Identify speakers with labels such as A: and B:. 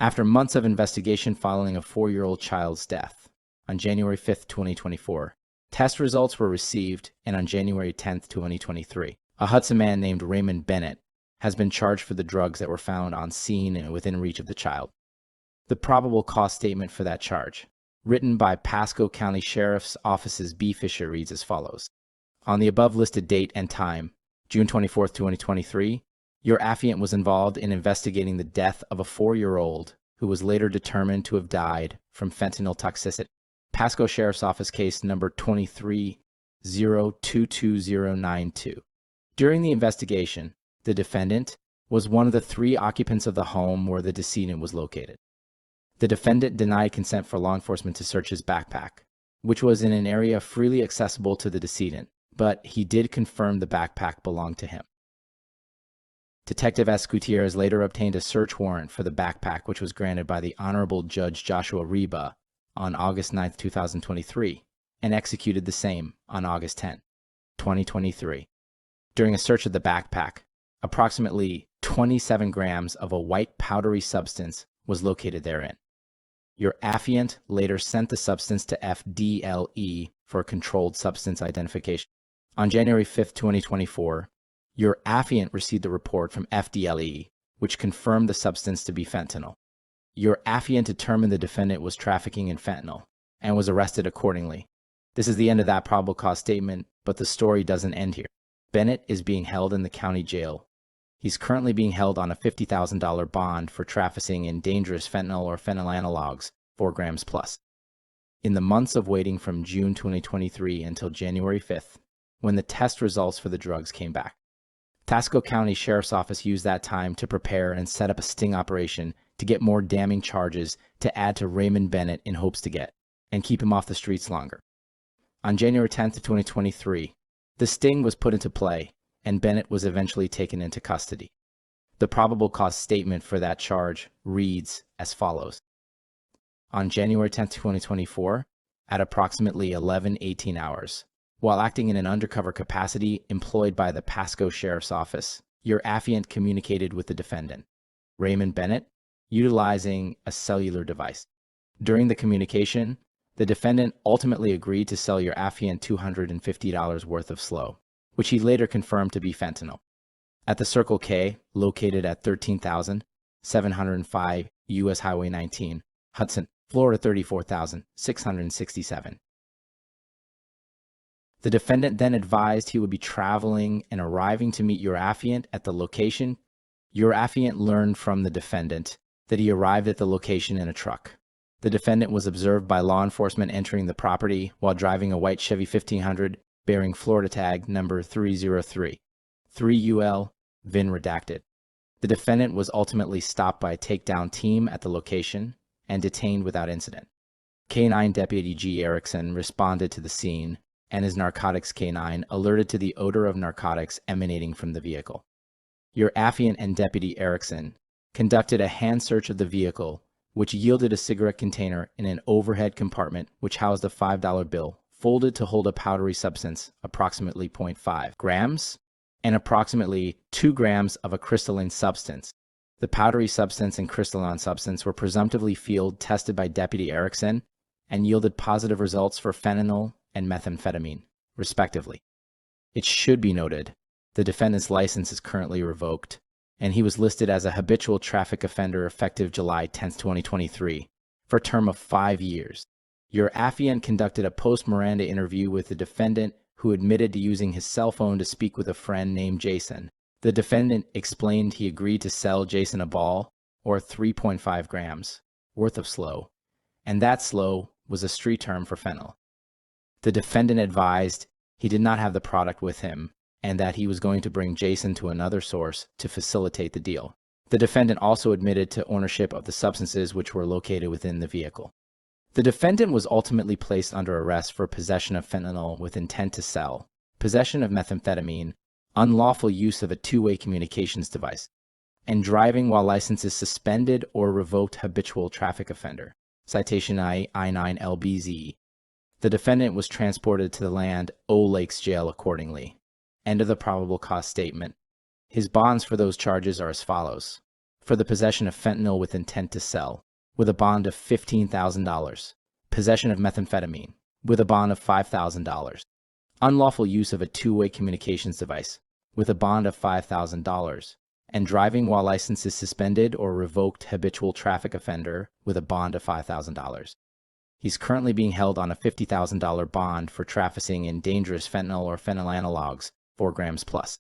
A: After months of investigation following a 4-year-old child's death, on January 5, 2024, test results were received, and on January 10, 2023, a Hudson man named Raymond Bennett has been charged for the drugs that were found on scene and within reach of the child. The probable cause statement for that charge, written by Pasco County Sheriff's Office's B. Fisher, reads as follows. On the above listed date and time, June 24, 2023, your affiant was involved in investigating the death of a 4-year-old who was later determined to have died from fentanyl toxicity. Pasco Sheriff's Office case number 2302292. During the investigation, the defendant was one of the 3 occupants of the home where the decedent was located. The defendant denied consent for law enforcement to search his backpack, which was in an area freely accessible to the decedent, but he did confirm the backpack belonged to him. Detective S. Gutierrez later obtained a search warrant for the backpack, which was granted by the Honorable Judge Joshua Reba on August 9, 2023, and executed the same on August 10, 2023. During a search of the backpack, approximately 27 grams of a white powdery substance was located therein. Your affiant later sent the substance to FDLE for controlled substance identification. On January 5, 2024, your affiant received a report from FDLE, which confirmed the substance to be fentanyl. Your affiant determined the defendant was trafficking in fentanyl and was arrested accordingly. This is the end of that probable cause statement, but the story doesn't end here. Bennett is being held in the county jail. He's currently being held on a $50,000 bond for trafficking in dangerous fentanyl or fentanyl analogs, 4 grams plus. In the months of waiting from June 2023 until January 5th, when the test results for the drugs came back, Pasco County Sheriff's Office used that time to prepare and set up a sting operation to get more damning charges to add to Raymond Bennett in hopes to get and keep him off the streets longer. On January 10th, 2023, the sting was put into play and Bennett was eventually taken into custody. The probable cause statement for that charge reads as follows. On January 10th, 2024, at approximately 11:18 hours, while acting in an undercover capacity employed by the Pasco Sheriff's Office, your affiant communicated with the defendant, Raymond Bennett, utilizing a cellular device. During the communication, the defendant ultimately agreed to sell your affiant $250 worth of slow, which he later confirmed to be fentanyl. At the Circle K, located at 13,705 U.S. Highway 19, Hudson, Florida 34,667. The defendant then advised he would be traveling and arriving to meet your affiant at the location. Your affiant learned from the defendant that he arrived at the location in a truck. The defendant was observed by law enforcement entering the property while driving a white Chevy 1500 bearing Florida tag number 303, 3UL, VIN redacted. The defendant was ultimately stopped by a takedown team at the location and detained without incident. K-9 Deputy G. Erickson responded to the scene, and his narcotics K-9 alerted to the odor of narcotics emanating from the vehicle. Your affiant and Deputy Erickson conducted a hand search of the vehicle, which yielded a cigarette container in an overhead compartment which housed a $5 bill folded to hold a powdery substance, approximately 0.5 grams, and approximately 2 grams of a crystalline substance. The powdery substance and crystalline substance were presumptively field tested by Deputy Erickson and yielded positive results for fentanyl and methamphetamine, respectively. It should be noted, the defendant's license is currently revoked, and he was listed as a habitual traffic offender effective July 10, 2023, for a term of 5 years. Your affiant conducted a post-Miranda interview with the defendant who admitted to using his cell phone to speak with a friend named Jason. The defendant explained he agreed to sell Jason a ball, or 3.5 grams, worth of slow, and that slow was a street term for fentanyl. The defendant advised he did not have the product with him and that he was going to bring Jason to another source to facilitate the deal. The defendant also admitted to ownership of the substances which were located within the vehicle. The defendant was ultimately placed under arrest for possession of fentanyl with intent to sell, possession of methamphetamine, unlawful use of a two-way communications device, and driving while license is suspended or revoked habitual traffic offender. Citation I-9LBZ. The defendant was transported to the Land O'Lakes Jail accordingly. End of the probable cause statement. His bonds for those charges are as follows. for the possession of fentanyl with intent to sell, with a bond of $15,000. Possession of methamphetamine, with a bond of $5,000. Unlawful use of a two-way communications device, with a bond of $5,000. And driving while license is suspended or revoked habitual traffic offender, with a bond of $5,000. He's currently being held on a $50,000 bond for trafficking in dangerous fentanyl or fentanyl analogs, 4 grams plus.